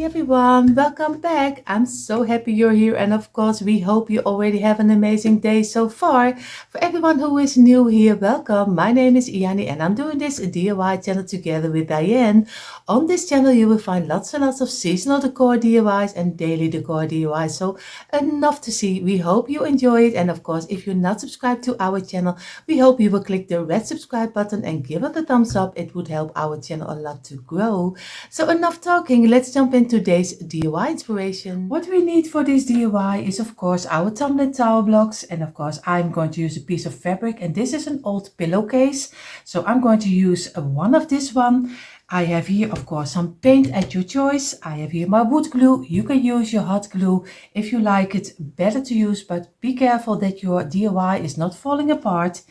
everyone, welcome back. I'm so happy you're here, and of course we hope you already have an amazing day so far. For everyone who is new here, welcome. My name is Janny and I'm doing this DIY channel together with Dyanne. On this channel you will find lots and lots of seasonal decor DIYs and daily decor DIYs, so enough to see. We hope you enjoy it, and of course if you're not subscribed to our channel, we hope you will click the red subscribe button and give it a thumbs up. It would help our channel a lot to grow. So enough talking, let's jump into today's DIY inspiration. What we need for this DIY is of course our tumbling tower blocks, and of course I'm going to use a piece of fabric, and this is an old pillowcase, so I'm going to use one of this one. I have here of course some paint at your choice. I have here my wood glue. You can use your hot glue if you like it better to use, but be careful that your DIY is not falling apart.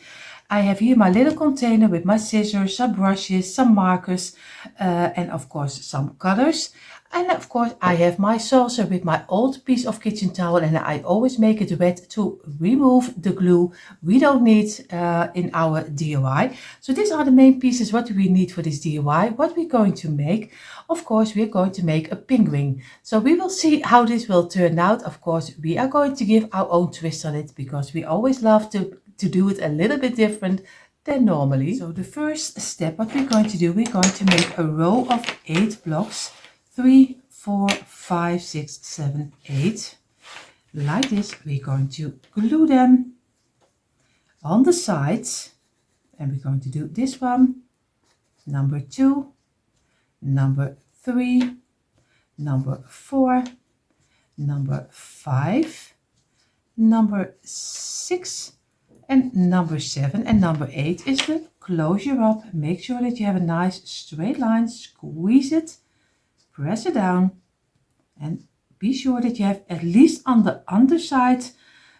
I have here my little container with my scissors, some brushes, some markers, and of course some colors. And of course I have my saucer with my old piece of kitchen towel, and I always make it wet to remove the glue we don't need in our DIY. So these are the main pieces what we need for this DIY. What we're going to make, of course we're going to make a penguin. So we will see how this will turn out. Of course we are going to give our own twist on it, because we always love to do it a little bit different than normally. So the first step, what we're going to do, we're going to make a row of 8 blocks. 3, 4, 5, 6, 7, 8. Like this. We're going to glue them on the sides, and we're going to do this one, number 2, number 3, number 4, number 5, number 6, and number 7, and number 8 is the closure up. Make sure that you have a nice straight line, squeeze it, press it down, and be sure that you have at least on the underside,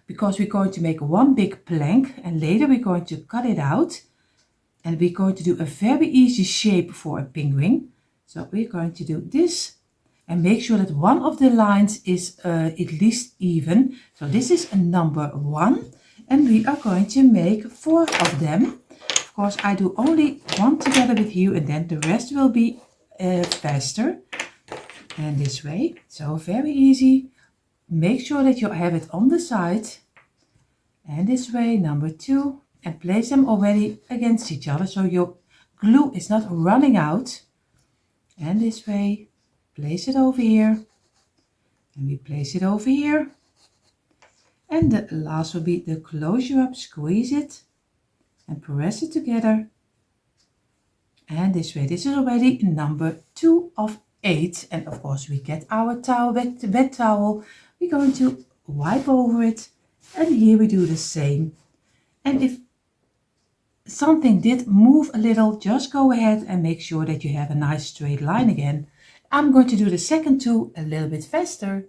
because we're going to make one big plank and later we're going to cut it out, and we're going to do a very easy shape for a penguin. So we're going to do this and make sure that one of the lines is at least even. So this is a number 1, and we are going to make 4 of them. Of course I do only one together with you, and then the rest will be faster. And this way, so very easy. Make sure that you have it on the side, and this way, number 2, and place them already against each other so your glue is not running out. And this way, place it over here, and we place it over here, and the last will be the closure up. Squeeze it and press it together, and this way. This is already number 2 of 8, and of course we get our towel, wet towel. We're going to wipe over it, and here we do the same. And if something did move a little, just go ahead and make sure that you have a nice straight line again. I'm going to do the second 2 a little bit faster.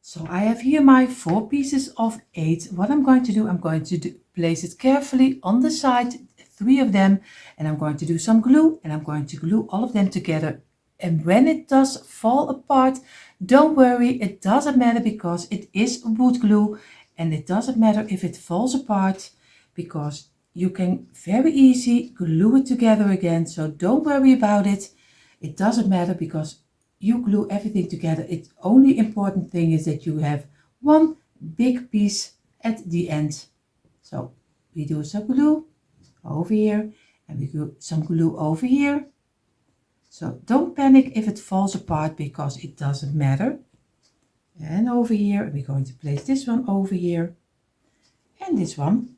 So I have here my 4 pieces of 8. What I'm going to do, I'm going to place it carefully on the side, 3 of them, and I'm going to do some glue, and I'm going to glue all of them together. And when it does fall apart, don't worry, it doesn't matter, because it is wood glue, and it doesn't matter if it falls apart, because you can very easy glue it together again. So don't worry about it. It doesn't matter, because you glue everything together. It's only important thing is that you have one big piece at the end. So we do some glue over here, and we do some glue over here. So don't panic if it falls apart, because it doesn't matter. And over here, we're going to place this one over here, and this one.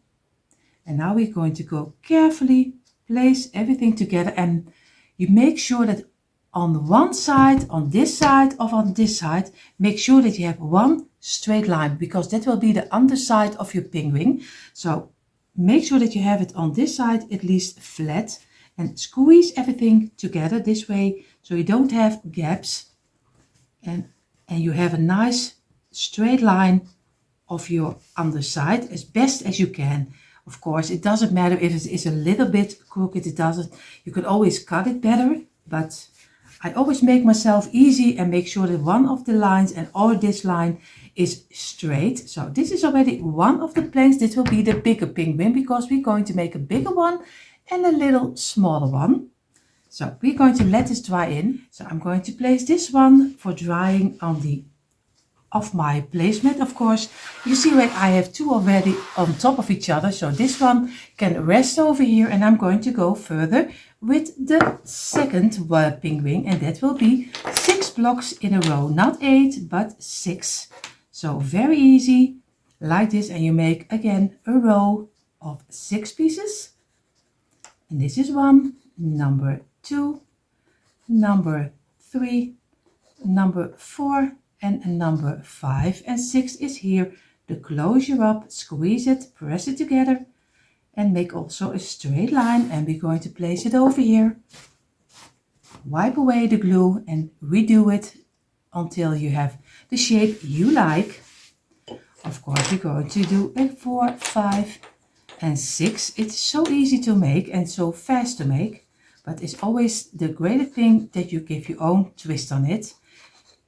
And now we're going to go carefully place everything together, and you make sure that on one side, on this side, or on this side, make sure that you have one straight line, because that will be the underside of your penguin. So make sure that you have it on this side at least flat, and squeeze everything together this way so you don't have gaps, and you have a nice straight line of your underside as best as you can. Of course, it doesn't matter if it is a little bit crooked, it doesn't, you can always cut it better, but I always make myself easy and make sure that one of the lines and or this line is straight. So this is already one of the planks. This will be the bigger penguin because we're going to make a bigger one and a little smaller one. So we're going to let this dry in. So I'm going to place this one for drying on the of my placemat. Of course, you see that I have two already on top of each other, so this one can rest over here, and I'm going to go further with the second penguin, and that will be 6 blocks in a row, not 8 but 6. So very easy like this, and you make again a row of 6 pieces, and this is 1, number 2, number 3, number 4, and number 5, and 6 is here. The closure up, squeeze it, press it together, and make also a straight line, and we're going to place it over here. Wipe away the glue and redo it until you have the shape you like. Of course, we're going to do a 4, 5, and 6. It's so easy to make and so fast to make, but it's always the greatest thing that you give your own twist on it.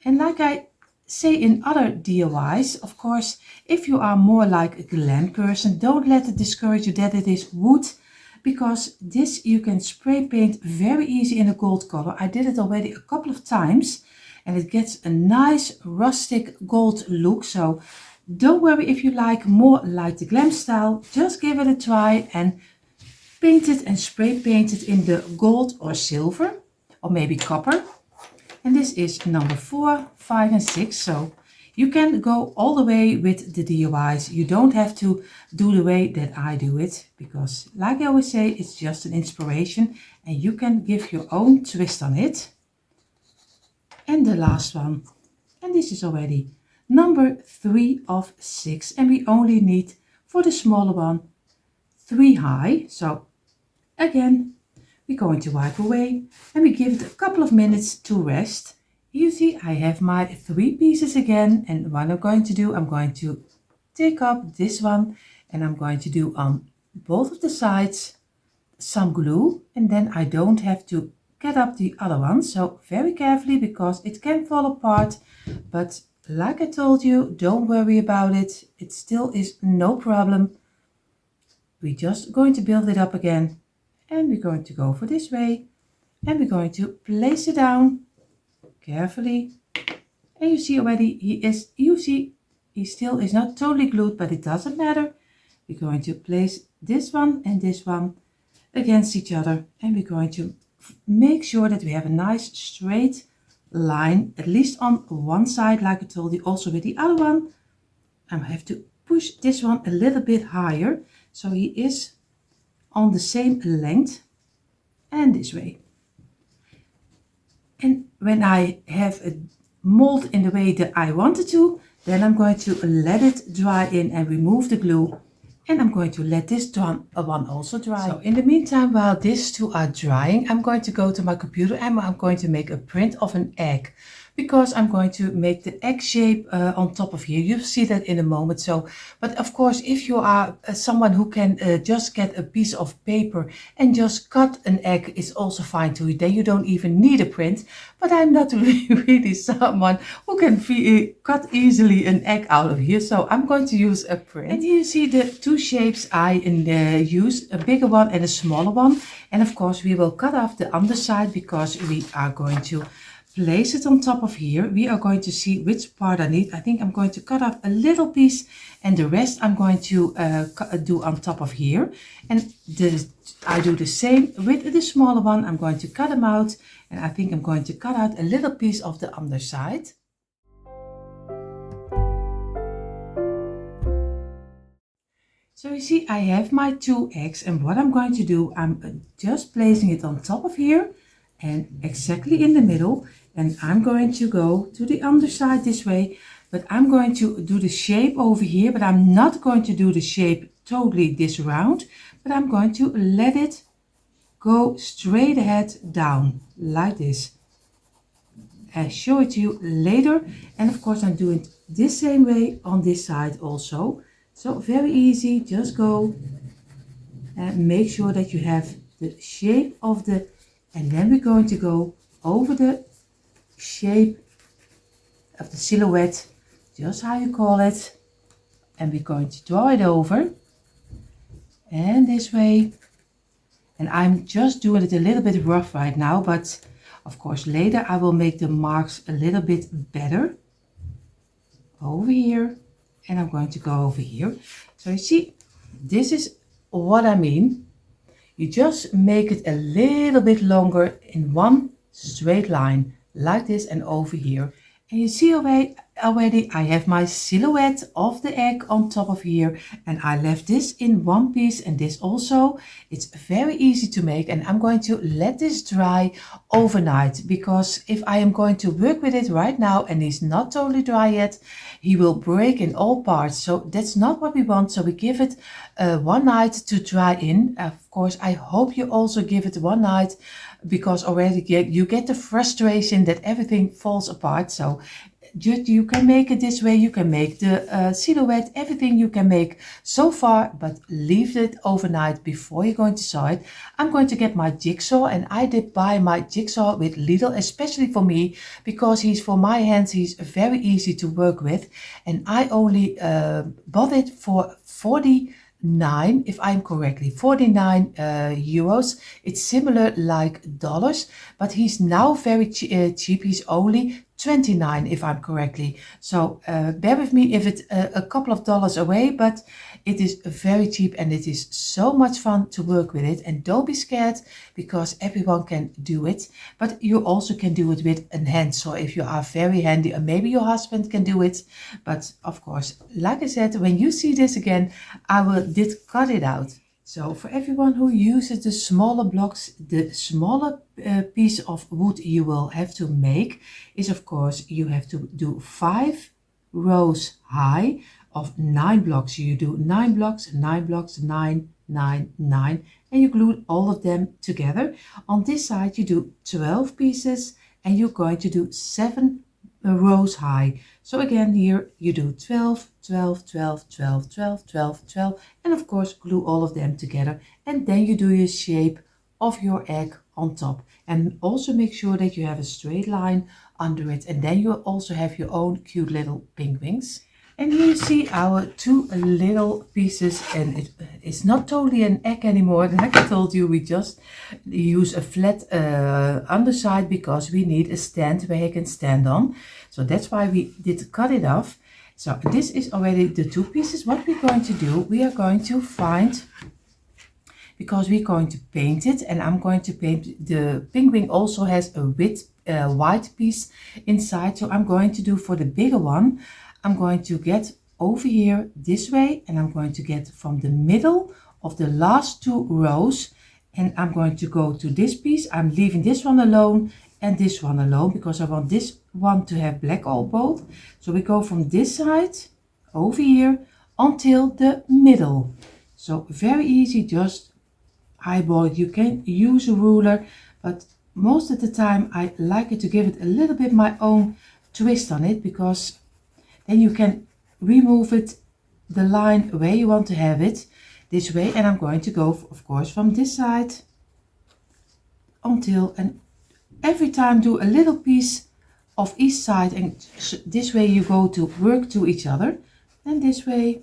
And like I say in other DIYs, of course, if you are more like a glam person, don't let it discourage you that it is wood, because this you can spray paint very easy in a gold color. I did it already a couple of times and it gets a nice rustic gold look. So don't worry if you like more like the glam style, just give it a try and paint it and spray paint it in the gold or silver or maybe copper. And this is number 4, 5 and 6. So you can go all the way with the DIYs. You don't have to do the way that I do it, because like I always say, it's just an inspiration and you can give your own twist on it. And the last one, and this is already number 3 of 6, and we only need for the smaller one 3 high. So again, we're going to wipe away and we give it a couple of minutes to rest. You see I have my 3 pieces again, and what I'm going to do, I'm going to take up this one and I'm going to do on both of the sides some glue, and then I don't have to get up the other one. So very carefully, because it can fall apart, but like I told you, don't worry about it. It still is no problem. We're just going to build it up again. And we're going to go for this way, and we're going to place it down carefully. And you see already he still is not totally glued, but it doesn't matter. We're going to place this one and this one against each other, and we're going to make sure that we have a nice straight line, at least on one side, like I told you. Also with the other one, I have to push this one a little bit higher, so he is on the same length, and this way. And when I have a mold in the way that I wanted to, then I'm going to let it dry in and remove the glue, and I'm going to let this one also dry. So in the meantime, while these two are drying, I'm going to go to my computer and I'm going to make a print of an egg, because I'm going to make the egg shape on top of here. You'll see that in a moment. So, but of course, if you are someone who can just get a piece of paper and just cut an egg, is also fine too. Then you don't even need a print. But I'm not really someone who can cut easily an egg out of here. So I'm going to use a print. And here you see the 2 shapes I use, a bigger one and a smaller one. And of course, we will cut off the underside because we are going to place it on top of here. We are going to see which part I need. I think I'm going to cut off a little piece, and the rest I'm going to do on top of here. And I do the same with the smaller one. I'm going to cut them out, and I think I'm going to cut out a little piece of the underside. So you see I have my 2 eggs, and what I'm going to do, I'm just placing it on top of here and exactly in the middle. And I'm going to go to the underside this way, but I'm going to do the shape over here, but I'm not going to do the shape totally this round, but I'm going to let it go straight ahead down like this. I'll show it to you later. And of course I'm doing this same way on this side also. So very easy, just go and make sure that you have the shape of the, and then we're going to go over the shape of the silhouette, just how you call it, and we're going to draw it over and this way. And I'm just doing it a little bit rough right now, but of course later I will make the marks a little bit better over here, and I'm going to go over here. So you see, this is what I mean. You just make it a little bit longer in one straight line like this and over here. And you see already I have my silhouette of the egg on top of here, and I left this in one piece and this also. It's very easy to make, and I'm going to let this dry overnight, because if I am going to work with it right now and it's not totally dry yet, he will break in all parts. So that's not what we want. So we give it one night to dry in. Of course, I hope you also give it one night, because already you get the frustration that everything falls apart. So you can make it this way. You can make the silhouette, everything you can make so far, but leave it overnight before you're going to sew it. I'm going to get my jigsaw, and I did buy my jigsaw with Lidl, especially for me, because he's for my hands, he's very easy to work with, and I only bought it for 49, if I'm correctly, 49 euros. It's similar like dollars, but he's now very cheap. He's only 29, if I'm correctly. So bear with me if it's a couple of dollars away, but it is very cheap and it is so much fun to work with it. And don't be scared, because everyone can do it, but you also can do it with a handsaw if you are very handy, or maybe your husband can do it. But of course, like I said, when you see this again, I did cut it out. So for everyone who uses the smaller blocks, the smaller piece of wood you will have to make is, of course, you have to do 5 rows high of 9 blocks. You do 9 blocks, 9 blocks, 9, 9, 9, and you glue all of them together. On this side you do 12 pieces, and you're going to do 7 rows high. So again, here you do 12, 12, 12, 12, 12, 12, 12, and of course glue all of them together, and then you do your shape of your egg on top. And also make sure that you have a straight line under it, and then you also have your own cute little penguins. And here you see our 2 little pieces, and it's not totally an egg anymore. Like I told you, we just use a flat underside, because we need a stand where he can stand on. So that's why we did cut it off. So this is already the 2 pieces. What we're going to do, we are going to find, because we're going to paint it, and I'm going to paint the penguin. Also has a white piece inside. So I'm going to do, for the bigger one, I'm going to get over here this way, and I'm going to get from the middle of the last 2 rows, and I'm going to go to this piece. I'm leaving this one alone and this one alone, because I want this one to have black all both. So we go from this side over here until the middle. So very easy, just eyeball it. You can use a ruler, but most of the time I like it to give it a little bit my own twist on it, because then you can remove it, the line where you want to have it, this way. And I'm going to go, of course, from this side until, and every time do a little piece of each side, and this way you go to work to each other, and this way.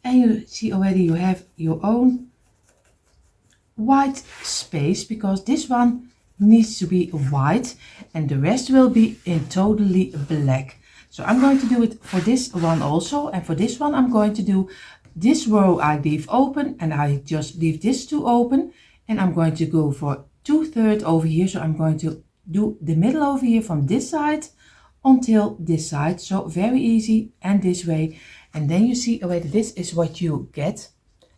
And you see already you have your own white space, because this one needs to be white and the rest will be in totally black. So I'm going to do it for this one also, and for this one I'm going to do this row I leave open, and I just leave this 2 open, and I'm going to go for 2/3 over here. So I'm going to do the middle over here from this side until this side. So very easy, and this way. And then you see already this is what you get.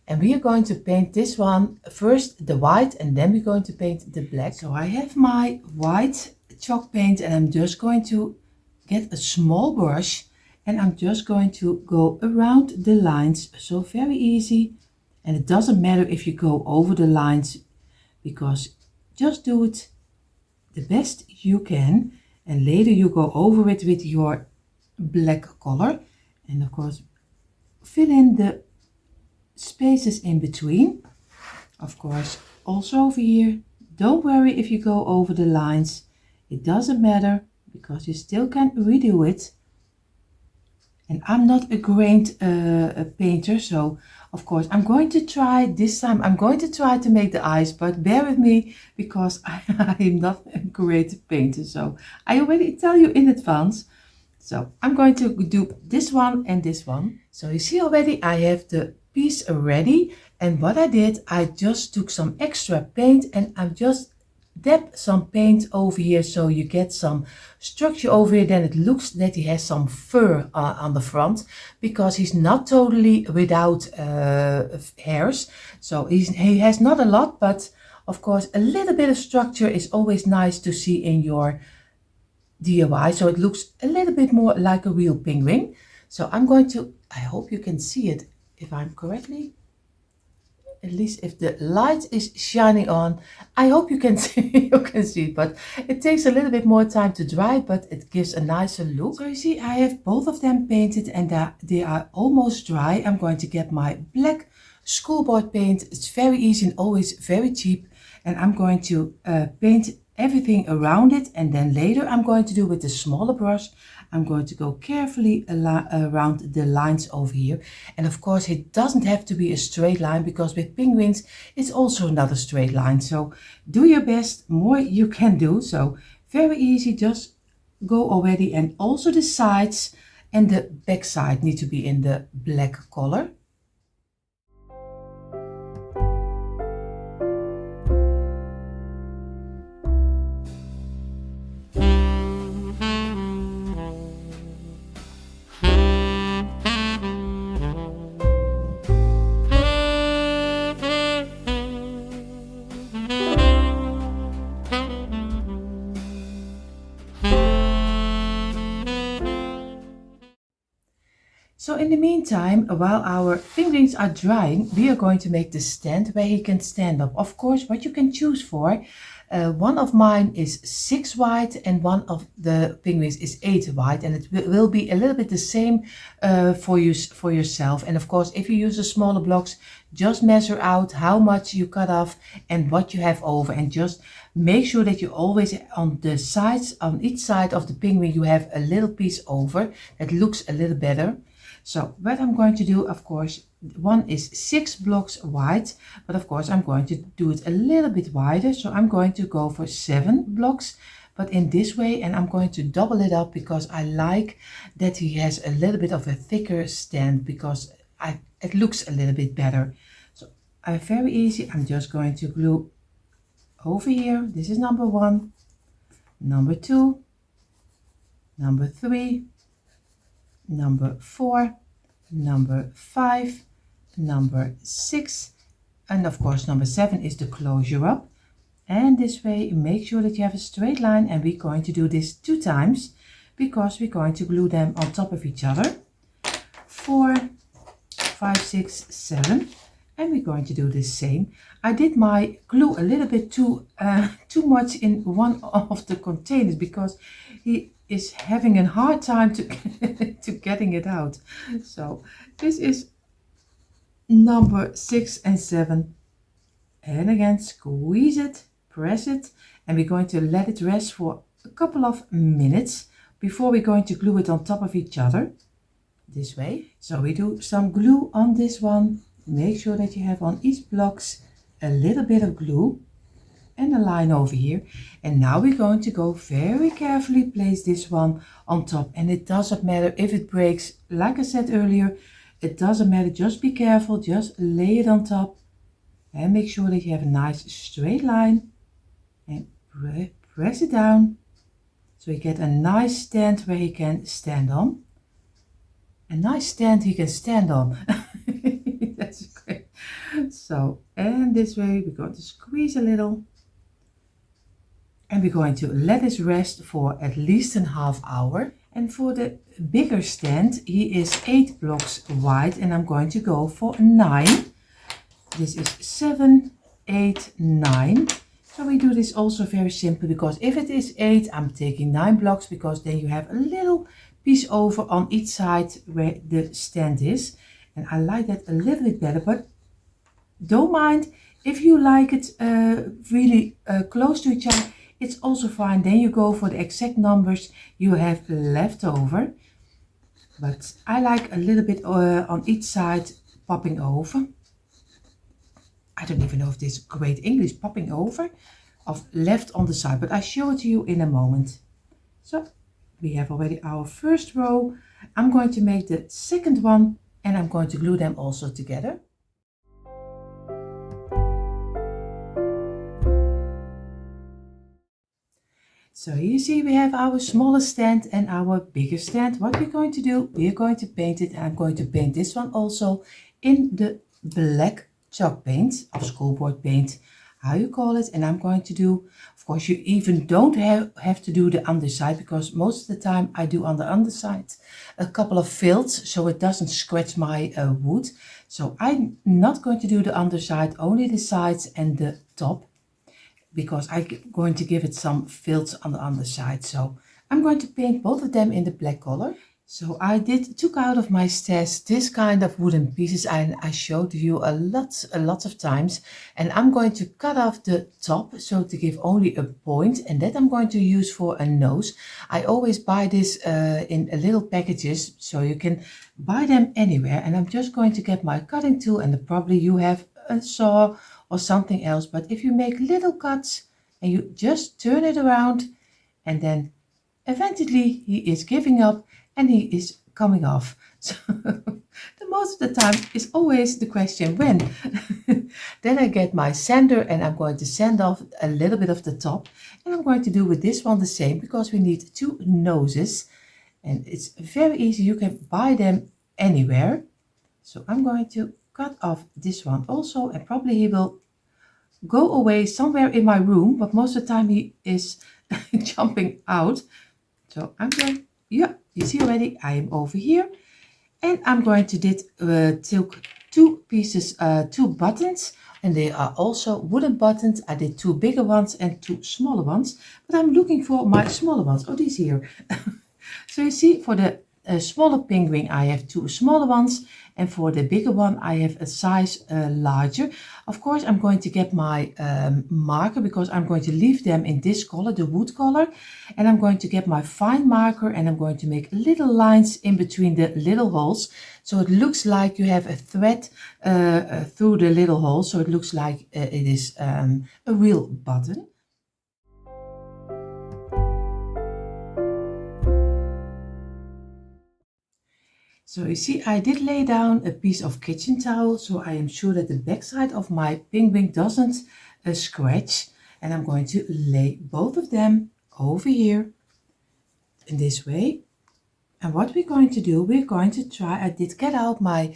And we are going to paint this one first, the white, and then we're going to paint the black. So I have my white chalk paint, and I'm just going to get a small brush, and I'm just going to go around the lines. So very easy, and it doesn't matter if you go over the lines, because just do it the best you can, and later you go over it with your black color, and of course fill in the spaces in between. Of course also over here Don't worry if you go over the lines. It doesn't matter because you still can redo it. And I'm not a great painter, so of course I'm going to try this time. I'm going to try to make the eyes, but bear with me because I'm not a great painter. So I already tell you in advance. So I'm going to do this one and this one. So you see already I have the piece ready, and what I did, I just took some extra paint and I'm just dab some paint over here so you get some structure over here. Then it looks that he has some fur on the front because he's not totally without hairs. So he has not a lot, but of course a little bit of structure is always nice to see in your DIY, so it looks a little bit more like a real penguin. So I'm going to, I hope you can see it if I'm correctly, at least if the light is shining on. I hope you can see, you can see it, but it takes a little bit more time to dry, but it gives a nicer look. So you see I have both of them painted and they are almost dry. I'm going to get my black schoolboard paint. It's very easy and always very cheap, and I'm going to paint everything around it, and then later I'm going to do with the smaller brush. I'm going to go carefully around the lines over here, and of course it doesn't have to be a straight line because with penguins it's also not a straight line. So do your best, more you can do. So very easy, just go already, and also the sides and the back side need to be in the black color. So in the meantime, while our penguins are drying, we are going to make the stand where he can stand up. Of course, what you can choose for, one of mine is 6 wide and one of the penguins is 8 wide, and it will be a little bit the same for yourself. And of course, if you use the smaller blocks, just measure out how much you cut off and what you have over, and just make sure that you always on the sides, on each side of the penguin, you have a little piece over that looks a little better. So what I'm going to do, of course, one is 6 blocks wide, but of course I'm going to do it a little bit wider. So I'm going to go for 7 blocks, but in this way, and I'm going to double it up because I like that he has a little bit of a thicker stand because it looks a little bit better. So very easy, I'm just going to glue over here. This is number 1, number 2, number 3, number 4, number 5, number 6, and of course number 7 is the closure up. And this way, make sure that you have a straight line, and we're going to do this 2 times because we're going to glue them on top of each other. 4, 5, 6, 7, and we're going to do the same. I did my glue a little bit too much in one of the containers because he is having a hard time to getting it out. So this is number 6 and 7, and again squeeze it, press it, and we're going to let it rest for a couple of minutes before we're going to glue it on top of each other this way. So we do some glue on this one. Make sure that you have on each blocks a little bit of glue and a line over here. And now we're going to go very carefully place this one on top, and it doesn't matter if it breaks. Like I said earlier, it doesn't matter, just be careful, just lay it on top and make sure that you have a nice straight line, and press it down so you get a nice stand where he can stand on. A nice stand he can stand on. That's great. So, and this way we're going to squeeze a little, and we're going to let this rest for at least a half hour. And for the bigger stand, he is 8 blocks wide, and I'm going to go for 9. This is 7, 8, 9. So we do this also very simple, because if it is 8, I'm taking 9 blocks, because then you have a little piece over on each side where the stand is. And I like that a little bit better, but Don't mind if you like it really close to each other, it's also fine. Then you go for the exact numbers you have left over. But I like a little bit on each side popping over. I don't even know if this is great English, popping over, of left on the side, but I show it to you in a moment. So we have already our first row. I'm going to make the second one and I'm going to glue them also together. So you see we have our smaller stand and our bigger stand. What we're going to do, we're going to paint it, and I'm going to paint this one also in the black chalk paint, or schoolboard paint, how you call it. And I'm going to do, of course you even don't have to do the underside, because most of the time I do on the underside a couple of fills so it doesn't scratch my wood. So I'm not going to do the underside, only the sides and the top, because I'm going to give it some fills on the underside. So I'm going to paint both of them in the black color. So I took out of my stash this kind of wooden pieces, and I showed you a lot of times. And I'm going to cut off the top so to give only a point, and that I'm going to use for a nose. I always buy this in little packages, so you can buy them anywhere. And I'm just going to get my cutting tool, and probably you have a saw or something else, but if you make little cuts and you just turn it around, and then eventually he is giving up and he is coming off. So the most of the time is always the question when. Then I get my sander and I'm going to sand off a little bit of the top, and I'm going to do with this one the same, because we need two noses and it's very easy. You can buy them anywhere. So I'm going to cut off this one also, and probably he will go away somewhere in my room, but most of the time he is jumping out. So I'm going, yeah, you see already I am over here, and I'm going to take two pieces, two buttons, and they are also wooden buttons. I did two bigger ones and two smaller ones, but I'm looking for my smaller ones. Oh, these here. So you see, for the smaller penguin I have two smaller ones, and for the bigger one I have a size larger. Of course I'm going to get my marker, because I'm going to leave them in this color, the wood color, and I'm going to get my fine marker, and I'm going to make little lines in between the little holes, so it looks like you have a thread through the little hole, so it looks like it is a real button. So you see, I did lay down a piece of kitchen towel, so I am sure that the backside of my penguin doesn't scratch. And I'm going to lay both of them over here in this way. And what we're going to do, we're going to try, I did get out my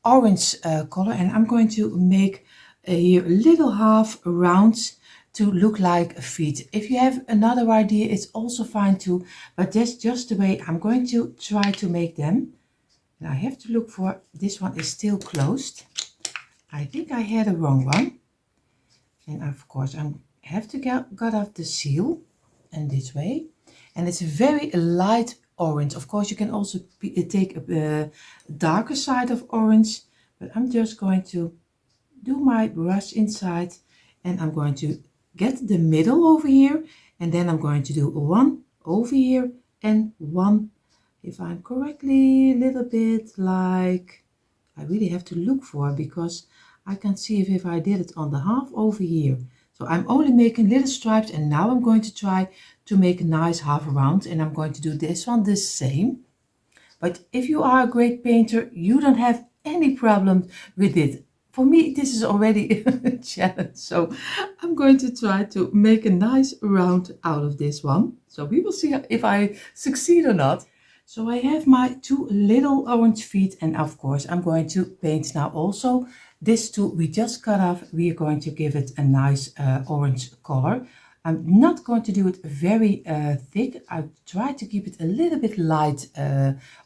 orange color, and I'm going to make here little half rounds to look like feet. If you have another idea, it's also fine too, but that's just the way I'm going to try to make them. And I have to look for, this one is still closed. I think I had a wrong one. And of course I have to cut off the seal in this way. And it's a very light orange. Of course you can also take a darker side of orange, but I'm just going to do my brush inside, and I'm going to get the middle over here, and then I'm going to do one over here and one, if I'm correctly, a little bit like, I really have to look for, because I can see if I did it on the half over here. So I'm only making little stripes, and now I'm going to try to make a nice half round, and I'm going to do this one the same. But if you are a great painter, you don't have any problem with it. For me, this is already a challenge, so I'm going to try to make a nice round out of this one. So we will see if I succeed or not. So I have my two little orange feet, and of course I'm going to paint now also this two we just cut off. We are going to give it a nice orange color. I'm not going to do it very thick. I try to keep it a little bit light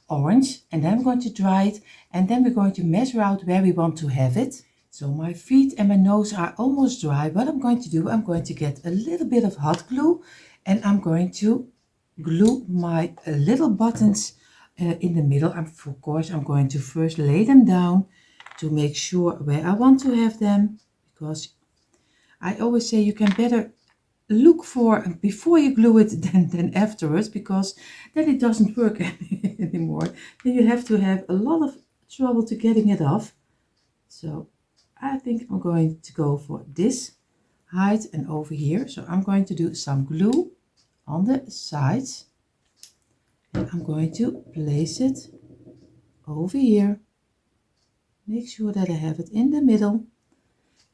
orange, and then I'm going to dry it, and then we're going to measure out where we want to have it. So my feet and my nose are almost dry. What I'm going to do, I'm going to get a little bit of hot glue, and I'm going to glue my little buttons in the middle. Of course I'm going to first lay them down, to make sure where I want to have them, because I always say you can better look for before you glue it than afterwards, because then it doesn't work anymore. Then you have to have a lot of trouble to getting it off. So I think I'm going to go for this height and over here. So I'm going to do some glue on the sides, and I'm going to place it over here. Make sure that I have it in the middle,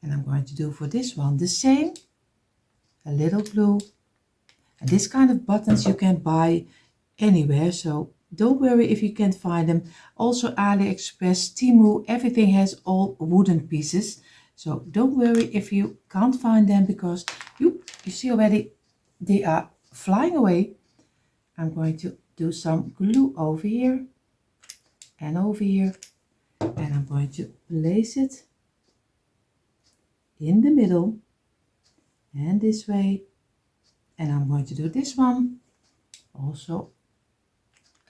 and I'm going to do for this one the same. A little glue, and this kind of buttons you can buy anywhere, so don't worry if you can't find them. Also Aliexpress, Temu, everything has all wooden pieces, so don't worry if you can't find them, because you see already they are flying away. I'm going to do some glue over here and over here, and I'm going to place it in the middle and this way, and I'm going to do this one also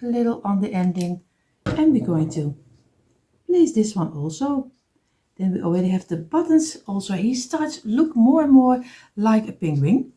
a little on the ending, and we're going to place this one also. Then we already have the buttons. Also he starts to look more and more like a penguin.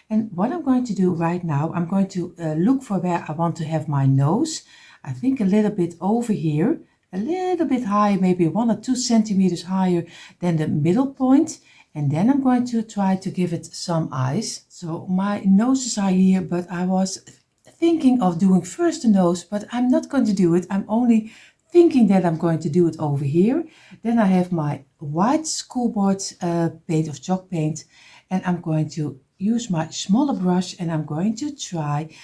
And what I'm going to do right now, I'm going to look for where I want to have my nose. I think a little bit over here, a little bit higher, maybe 1 or 2 centimeters higher than the middle point. And then I'm going to try to give it some eyes. So my noses are here, but I was thinking of doing first the nose, but I'm not going to do it. I'm only thinking that I'm going to do it over here. Then I have my white school board paint of chalk paint, and I'm going to use my smaller brush, and I'm going to try.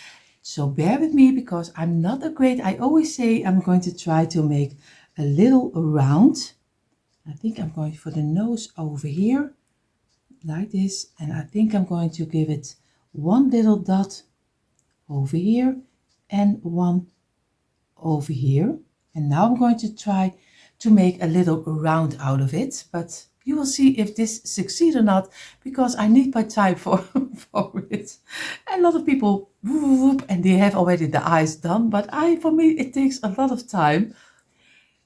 So bear with me, because I'm not a great, I always say I'm going to try to make a little round. I think I'm going for the nose over here like this, and I think I'm going to give it one little dot over here and one over here. And now I'm going to try to make a little round out of it, but you will see if this succeeds or not, because I need my time for it. A lot of people whoop, and they have already the eyes done, but for me it takes a lot of time.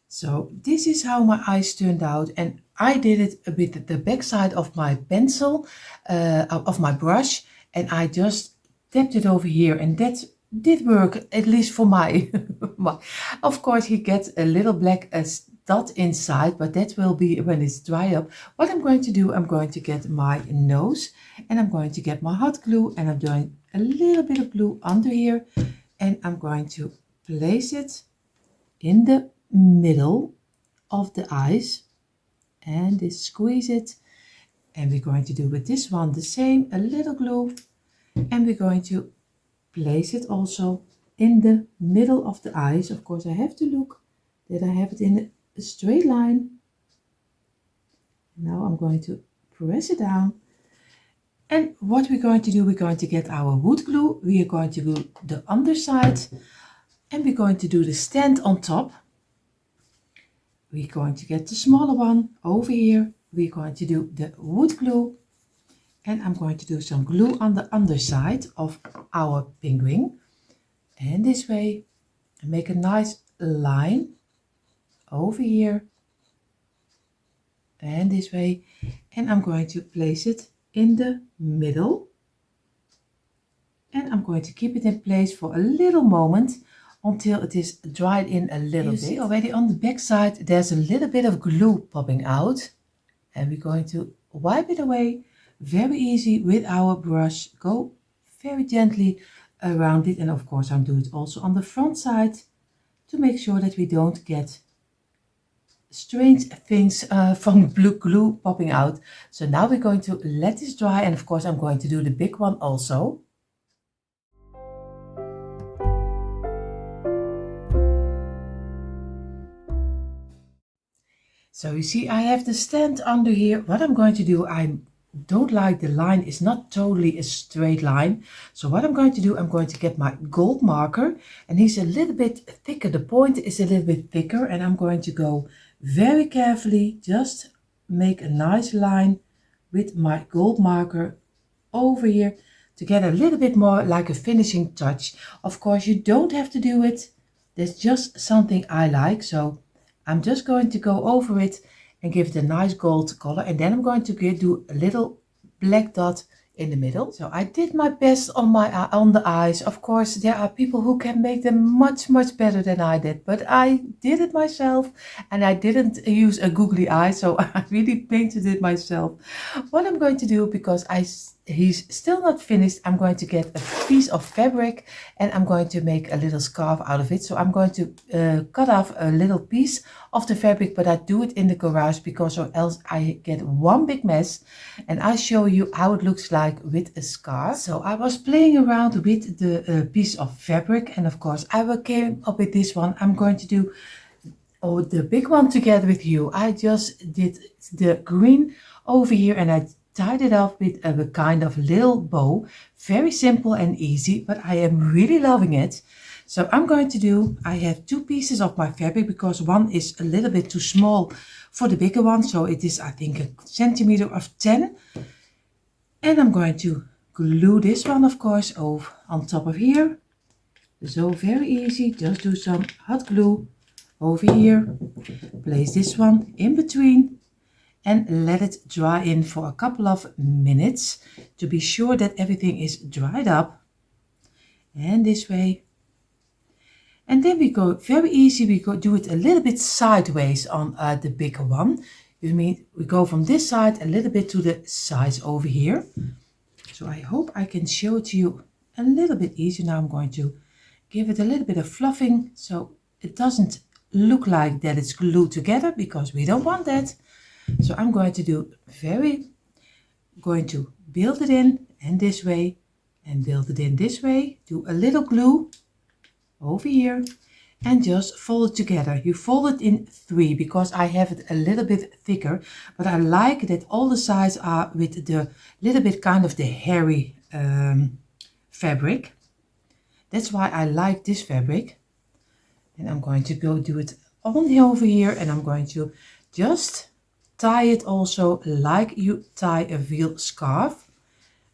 So this is how my eyes turned out, and I did it with the back side of my pencil, of my brush, and I just tapped it over here, and that did work, at least for my, of course he gets a little black dot inside, but that will be when it's dry up. What I'm going to do, I'm going to get my nose, and I'm going to get my hot glue, and I'm doing a little bit of glue under here, and I'm going to place it in the middle of the eyes and just squeeze it. And we're going to do with this one the same, a little glue, and we're going to place it also in the middle of the eyes. Of course I have to look that I have it in a straight line. Now I'm going to press it down, and what we're going to do, we're going to get our wood glue, we are going to glue the underside, and we're going to do the stand on top. We're going to get the smaller one over here. We're going to do the wood glue, and I'm going to do some glue on the underside of our penguin, and this way, and make a nice line over here and this way, and I'm going to place it in the middle, and I'm going to keep it in place for a little moment until it is dried in a little bit. You see already on the back side there's a little bit of glue popping out, and we're going to wipe it away very easy with our brush. Go very gently around it, and of course I'm doing it also on the front side to make sure that we don't get strange things from glue popping out. So now we're going to let this dry, and of course I'm going to do the big one also. So you see I have the stand under here. What I'm going to do, I don't like the line is not totally a straight line. So what I'm going to do, I'm going to get my gold marker, and he's a little bit thicker. The point is a little bit thicker, and I'm going to go very carefully, just make a nice line with my gold marker over here to get a little bit more like a finishing touch. Of course you don't have to do it. That's just something I like. So I'm just going to go over it and give it a nice gold color, and then I'm going to do a little black dot in the middle. So I did my best on the eyes. Of course, there are people who can make them much better than I did, but I did it myself, and I didn't use a googly eye, so I really painted it myself. What I'm going to do, because he's still not finished, I'm going to get a piece of fabric and I'm going to make a little scarf out of it. So I'm going to cut off a little piece of the fabric, but I do it in the garage because or else I get one big mess, and I'll show you how it looks like with a scarf. So I was playing around with the piece of fabric, and of course I came up with this one. I'm going to do the big one together with you. I just did the green over here and I tied it off with a kind of little bow. Very simple and easy, but I am really loving it. So I'm going to do, I have two pieces of my fabric because one is a little bit too small for the bigger one. So it is, I think, a centimeter of 10. And I'm going to glue this one, of course, over on top of here. So very easy, just do some hot glue over here. Place this one in between and let it dry in for a couple of minutes to be sure that everything is dried up. And this way. And then we go very easy, we go do it a little bit sideways on the bigger one. You mean we go from this side a little bit to the sides over here. So I hope I can show it to you a little bit easier. Now I'm going to give it a little bit of fluffing so it doesn't look like that it's glued together, because we don't want that. So I'm going to going to build it in and this way and build it in this way. Do a little glue over here and just fold it together. You fold it in 3 because I have it a little bit thicker, but I like that all the sides are with the little bit kind of the hairy fabric. That's why I like this fabric. And I'm going to go do it on over here, and I'm going to just tie it also like you tie a real scarf,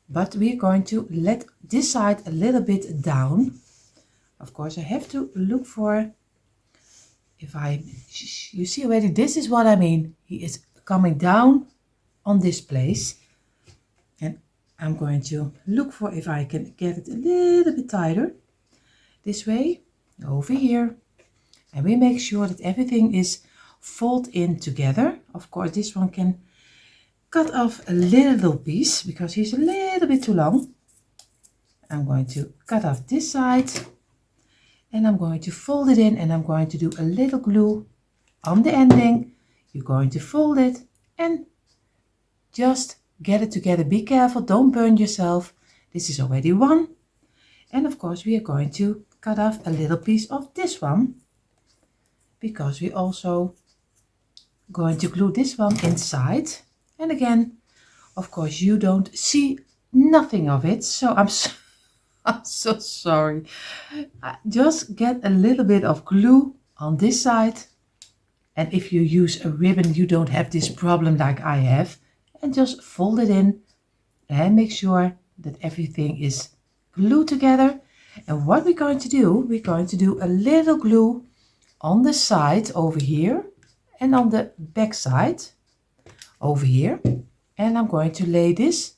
but we're going to let this side a little bit down. Of course, I have to look for, you see already, this is what I mean. He is coming down on this place, and I'm going to look for if I can get it a little bit tighter this way over here, and we make sure that everything is fold in together. Of course, this one can cut off a little piece because he's a little bit too long. I'm going to cut off this side and I'm going to fold it in, and I'm going to do a little glue on the ending. You're going to fold it and just get it together. Be careful, don't burn yourself. This is already one. And of course we are going to cut off a little piece of this one, because we also going to glue this one inside. And again, of course, you don't see nothing of it, so I'm so sorry. Just get a little bit of glue on this side, and if you use a ribbon you don't have this problem like I have, and just fold it in and make sure that everything is glued together. And what we're going to do a little glue on the side over here and on the back side over here, and I'm going to lay this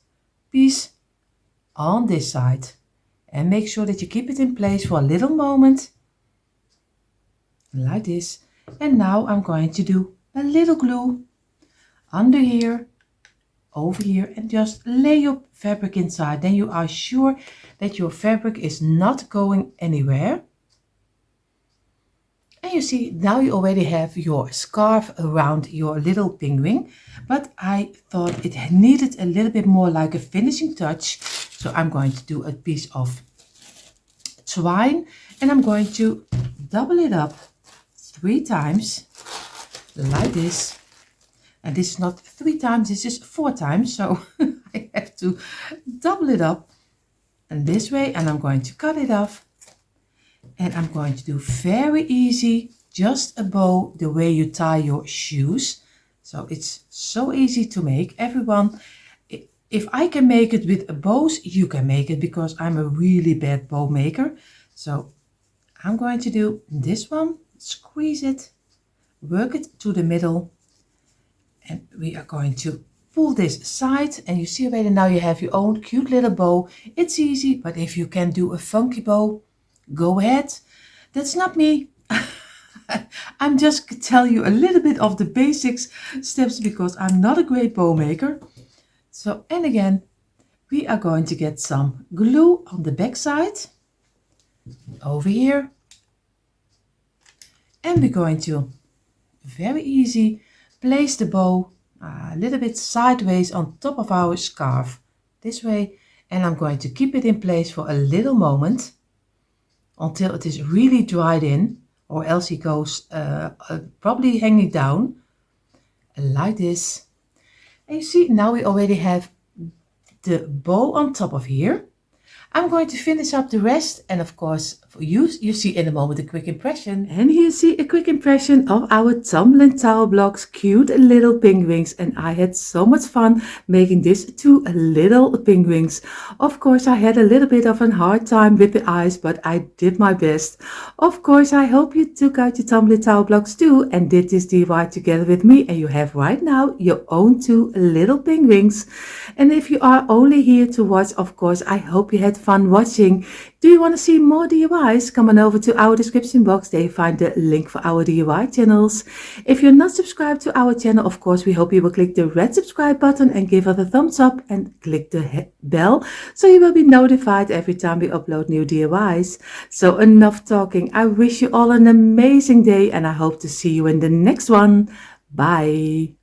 piece on this side and make sure that you keep it in place for a little moment like this. And now I'm going to do a little glue under here, over here, and just lay your fabric inside. Then you are sure that your fabric is not going anywhere. And you see, now you already have your scarf around your little penguin, but I thought it needed a little bit more like a finishing touch. So I'm going to do a piece of twine, and I'm going to double it up 3 times like this. And this is not 3 times, this is 4 times. So I have to double it up and this way, and I'm going to cut it off. And I'm going to do very easy, just a bow, the way you tie your shoes. So it's so easy to make. Everyone, if I can make it with bows, you can make it, because I'm a really bad bow maker. So I'm going to do this one, squeeze it work it to the middle, and we are going to pull this aside, and you see already now you have your own cute little bow. It's easy, but if you can do a funky bow, go ahead. That's not me. I'm just tell you a little bit of the basics steps because I'm not a great bow maker. So, and again, we are going to get some glue on the back side over here, and we're going to very easy place the bow a little bit sideways on top of our scarf this way, and I'm going to keep it in place for a little moment until it is really dried in, or else it goes probably hanging down like this. And you see now we already have the bow on top of here. I'm going to finish up the rest, and of course for you see in a moment a quick impression. And here you see a quick impression of our tumbling towel blocks, cute little penguins, and I had so much fun making this 2 little penguins. Of course I had a little bit of a hard time with the eyes, but I did my best. Of course I hope you took out your tumbling towel blocks too and did this DIY together with me, and you have right now your own 2 little penguins. And if you are only here to watch, of course I hope you had fun watching. Do you want to see more DIYs? Come on over to our description box. There you find the link for our DIY channels. If you're not subscribed to our channel, of course we hope you will click the red subscribe button and give us a thumbs up and click the bell so you will be notified every time we upload new DIYs. So enough talking. I wish you all an amazing day, and I hope to see you in the next one. Bye.